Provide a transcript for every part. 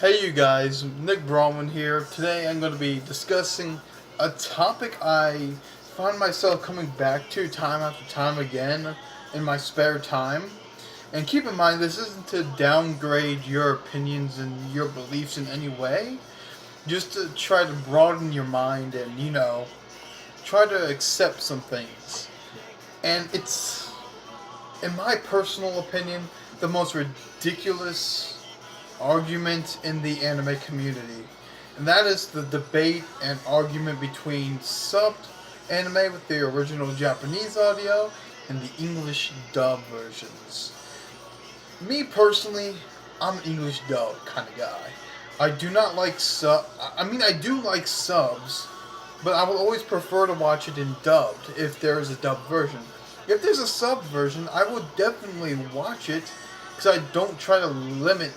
Hey you guys, Nick Bronwyn here. Today I'm going to be discussing a topic I find myself coming back to time after time again in my spare time. And keep in mind, this isn't to downgrade your opinions and your beliefs in any way, just to try to broaden your mind and, try to accept some things. And it's, in my personal opinion, the most ridiculous argument in the anime community. And that is the debate and argument between subbed anime with the original Japanese audio and the English dub versions. Me personally, I'm an English dub kind of guy. I do not like sub. I mean, I do like subs, but I will always prefer to watch it in dubbed if there is a dubbed version. If there's a sub version, I will definitely watch it because I don't try to limit,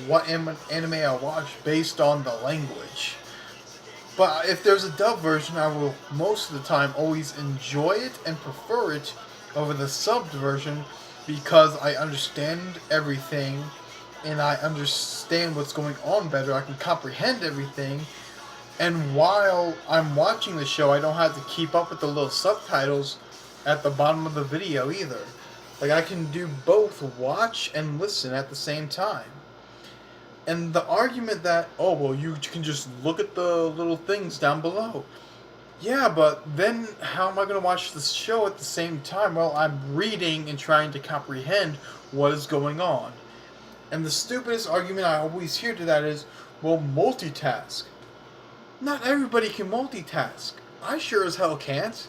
what anime I watch based on the language. But if there's a dub version, I will most of the time always enjoy it and prefer it over the subbed version because I understand everything and I understand what's going on better. I can comprehend everything. And while I'm watching the show, I don't have to keep up with the little subtitles at the bottom of the video either. Like, I can do both watch and listen at the same time. And the argument that, oh, well, you can just look at the little things down below. Yeah, but then how am I going to watch the show at the same time? Well, I'm reading and trying to comprehend what is going on. And the stupidest argument I always hear to that is, well, multitask. Not everybody can multitask. I sure as hell can't.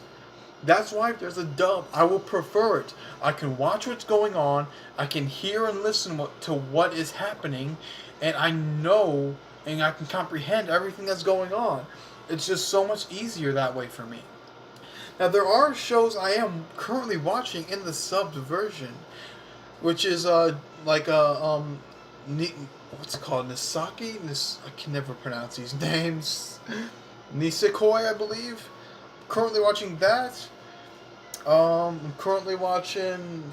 That's why if there's a dub, I will prefer it. I can watch what's going on, I can hear and listen to what is happening, and I know and I can comprehend everything that's going on. It's just so much easier that way for me. Now, there are shows I am currently watching in the subbed version, which is what's it called? Nisaki? I can never pronounce these names. Nisekoi, I believe. Currently watching that. I'm currently watching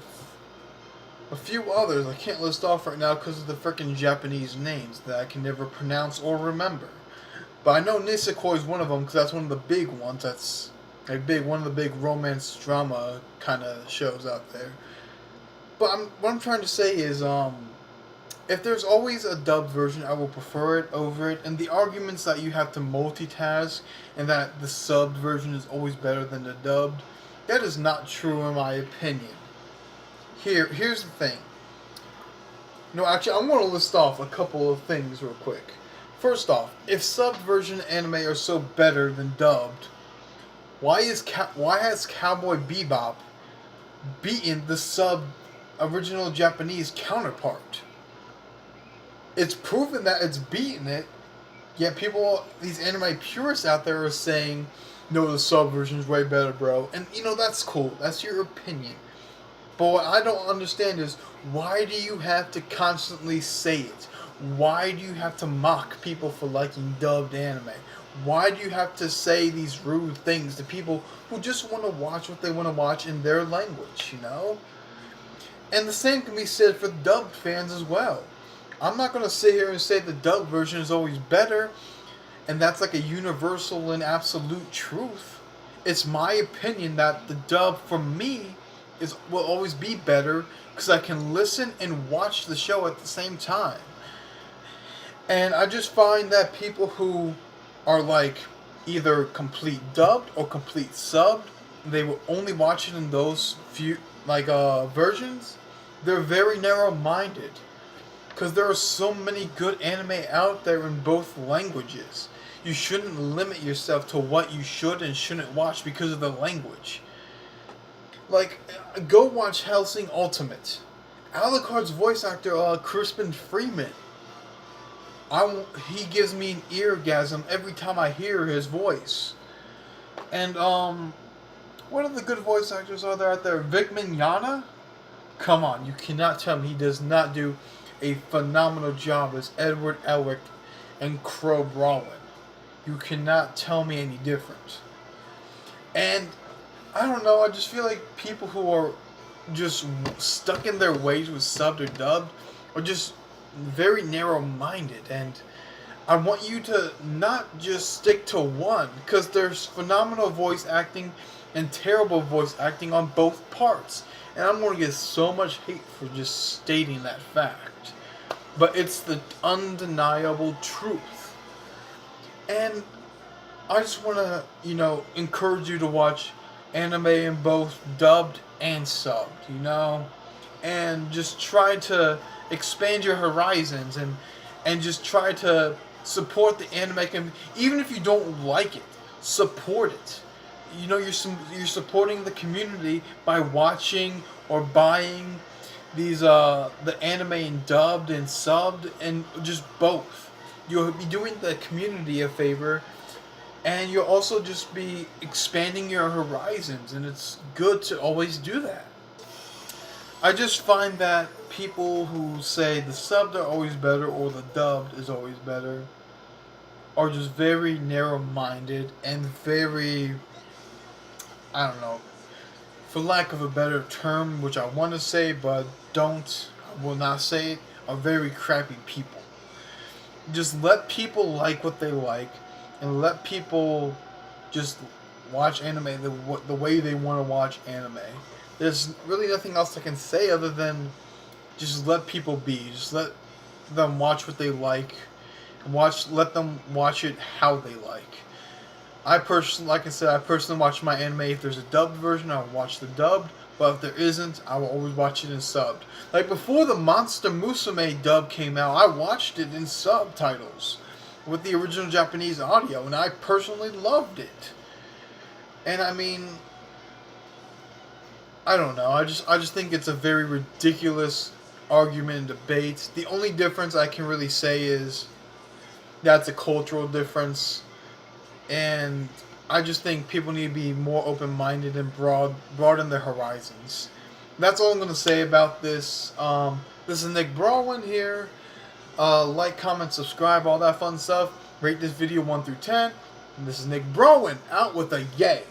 a few others I can't list off right now because of the freaking Japanese names that I can never pronounce or remember. But I know Nisekoi is one of them because that's one of the big ones. That's one of the big romance drama kind of shows out there. But what I'm trying to say is, if there's always a dubbed version, I will prefer it over it. And the arguments that you have to multitask and that the subbed version is always better than the dubbed, that is not true in my opinion. Here's the thing. No, actually, I'm going to list off a couple of things real quick. First off, if subbed version anime are so better than dubbed, why has Cowboy Bebop beaten the sub original Japanese counterpart? It's proven that it's beaten it, yet these anime purists out there are saying, no, the sub version is way better, bro. And, that's cool. That's your opinion. But what I don't understand is, why do you have to constantly say it? Why do you have to mock people for liking dubbed anime? Why do you have to say these rude things to people who just want to watch what they want to watch in their language, And the same can be said for dubbed fans as well. I'm not going to sit here and say the dubbed version is always better, and that's like a universal and absolute truth. It's my opinion that the dub, for me, will always be better because I can listen and watch the show at the same time. And I just find that people who are like either complete dubbed or complete subbed, they will only watch it in those few versions. They're very narrow-minded. Because there are so many good anime out there in both languages. You shouldn't limit yourself to what you should and shouldn't watch because of the language. Like, go watch Hellsing Ultimate. Alucard's voice actor, Crispin Freeman. He gives me an eargasm every time I hear his voice. And, what other good voice actors are there out there? Vic Mignogna? Come on, you cannot tell me he does not do a phenomenal job as Edward Elric and Crow Brolin. You cannot tell me any different. And I don't know, I just feel like people who are just stuck in their ways with subbed or dubbed are just very narrow-minded, and I want you to not just stick to one, because there's phenomenal voice acting and terrible voice acting on both parts. And I'm going to get so much hate for just stating that fact. But it's the undeniable truth. And I just want to, encourage you to watch anime in both dubbed and subbed, and just try to expand your horizons and just try to support the anime. Even if you don't like it, support it. You're supporting the community by watching or buying these the anime in dubbed and subbed, and just both. You'll be doing the community a favor, and you'll also just be expanding your horizons, and it's good to always do that. I just find that people who say the subbed are always better or the dubbed is always better are just very narrow-minded and very, I don't know, for lack of a better term, which I want to say but will not say it, are very crappy people. Just let people like what they like, and let people just watch anime the way they want to watch anime. There's really nothing else I can say other than just let people be. Just let them watch what they like. Let them watch it how they like. Like I said, I personally watch my anime. If there's a dubbed version, I'll watch the dubbed. But if there isn't, I will always watch it in subbed. Like before the Monster Musume dub came out, I watched it in subtitles with the original Japanese audio, and I personally loved it. And I mean, I don't know. I just think it's a very ridiculous argument and debate. The only difference I can really say is that's a cultural difference, and I just think people need to be more open-minded and broaden their horizons. That's all I'm going to say about this. This is Nick Brawin here. Like, comment, subscribe, all that fun stuff. Rate this video 1 through 10. And this is Nick Brawin out with a yay.